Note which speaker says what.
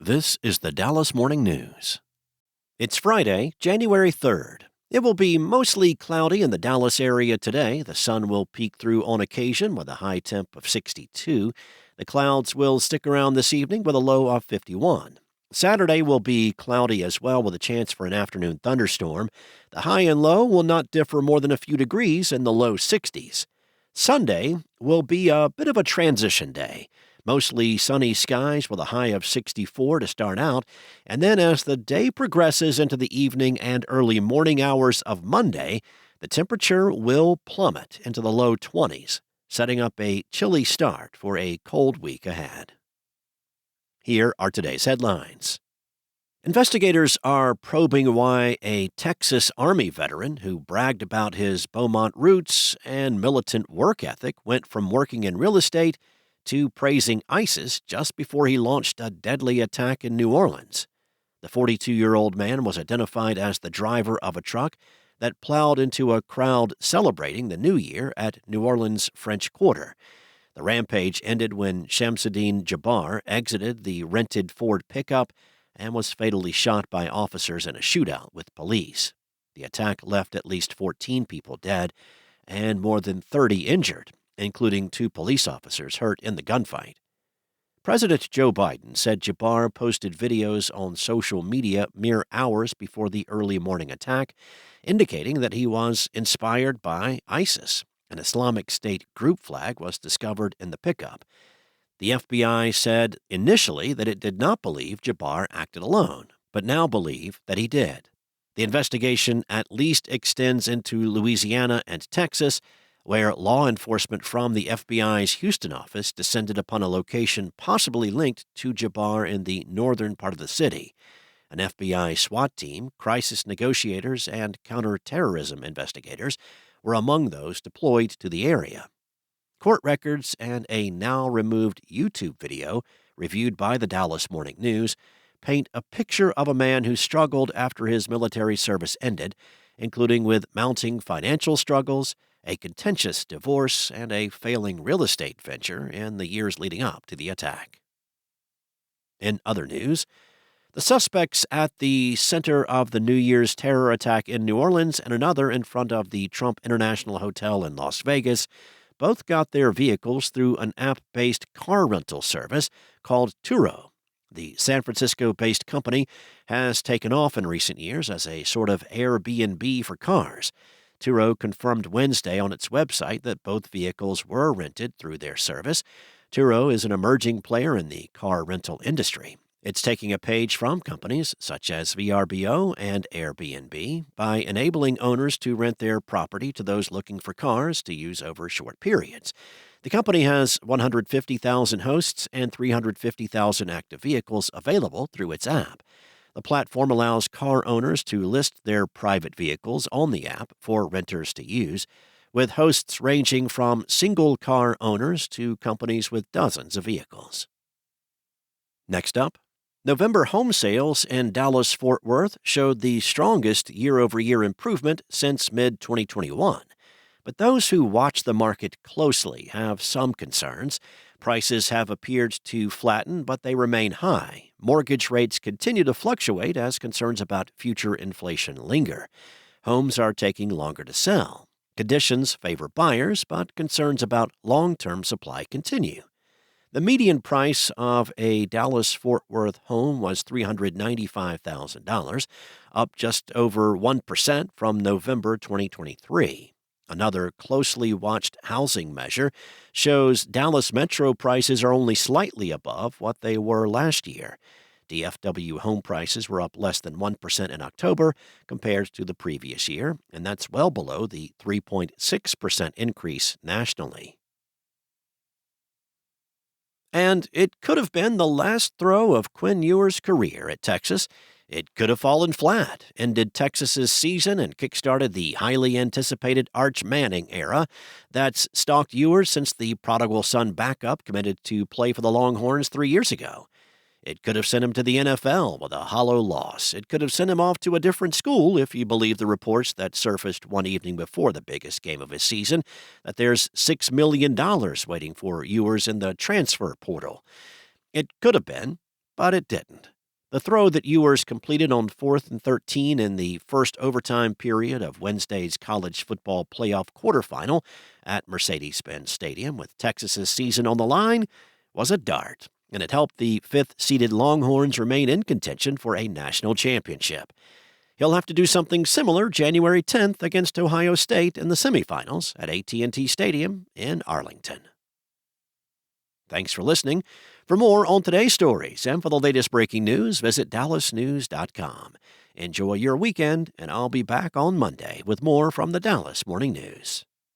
Speaker 1: This is the Dallas Morning News. It's Friday, January 3rd. It will be mostly cloudy in the Dallas area today. The sun will peek through on occasion with a high temp of 62. The clouds will stick around this evening with a low of 51. Saturday will be cloudy as well with a chance for an afternoon thunderstorm. The high and low will not differ more than a few degrees in the low 60s. Sunday will be a bit of a transition day. Mostly sunny skies with a high of 64 to start out, and then as the day progresses into the evening and early morning hours of Monday, the temperature will plummet into the low 20s, setting up a chilly start for a cold week ahead. Here are today's headlines. Investigators are probing why a Texas Army veteran who bragged about his Beaumont roots and militant work ethic went from working in real estate to praising ISIS just before he launched a deadly attack in New Orleans. The 42-year-old man was identified as the driver of a truck that plowed into a crowd celebrating the New Year at New Orleans' French Quarter. The rampage ended when Shamsud-Din Jabbar exited the rented Ford pickup and was fatally shot by officers in a shootout with police. The attack left at least 14 people dead and more than 30 injured, including 2 police officers hurt in the gunfight. President Joe Biden said Jabbar posted videos on social media mere hours before the early morning attack, indicating that he was inspired by ISIS. An Islamic State group flag was discovered in the pickup. The FBI said initially that it did not believe Jabbar acted alone, but now believe that he did. The investigation at least extends into Louisiana and Texas, where law enforcement from the FBI's Houston office descended upon a location possibly linked to Jabbar in the northern part of the city. An FBI SWAT team, crisis negotiators, and counterterrorism investigators were among those deployed to the area. Court records and a now-removed YouTube video reviewed by the Dallas Morning News paint a picture of a man who struggled after his military service ended, including with mounting financial struggles, a contentious divorce, and a failing real estate venture in the years leading up to the attack. In other news, the suspects at the center of the New Year's terror attack in New Orleans and another in front of the Trump International Hotel in Las Vegas both got their vehicles through an app-based car rental service called Turo. The San Francisco-based company has taken off in recent years as a sort of Airbnb for cars. Turo confirmed Wednesday on its website that both vehicles were rented through their service. Turo is an emerging player in the car rental industry. It's taking a page from companies such as VRBO and Airbnb by enabling owners to rent their property to those looking for cars to use over short periods. The company has 150,000 hosts and 350,000 active vehicles available through its app. The platform allows car owners to list their private vehicles on the app for renters to use, with hosts ranging from single car owners to companies with dozens of vehicles. Next up, November home sales in Dallas-Fort Worth showed the strongest year-over-year improvement since mid-2021. But those who watch the market closely have some concerns. Prices have appeared to flatten, but they remain high. Mortgage rates continue to fluctuate as concerns about future inflation linger. Homes are taking longer to sell. Conditions favor buyers, but concerns about long-term supply continue. The median price of a Dallas-Fort Worth home was $395,000, up just over 1% from November 2023. Another closely watched housing measure shows Dallas metro prices are only slightly above what they were last year. DFW home prices were up less than 1% in October compared to the previous year, and that's well below the 3.6% increase nationally. And it could have been the last throw of Quinn Ewers' career at Texas. It could have fallen flat, ended Texas's season, and kickstarted the highly anticipated Arch Manning era that's stalked Ewers since the prodigal son backup committed to play for the Longhorns 3 years ago. It could have sent him to the NFL with a hollow loss. It could have sent him off to a different school if you believe the reports that surfaced one evening before the biggest game of his season, that there's $6 million waiting for Ewers in the transfer portal. It could have been, but it didn't. The throw that Ewers completed on 4th and 13 in the first overtime period of Wednesday's college football playoff quarterfinal at Mercedes-Benz Stadium with Texas's season on the line was a dart, and it helped the fifth-seeded Longhorns remain in contention for a national championship. He'll have to do something similar January 10th against Ohio State in the semifinals at AT&T Stadium in Arlington. Thanks for listening. For more on today's stories and for the latest breaking news, visit dallasnews.com. Enjoy your weekend, and I'll be back on Monday with more from the Dallas Morning News.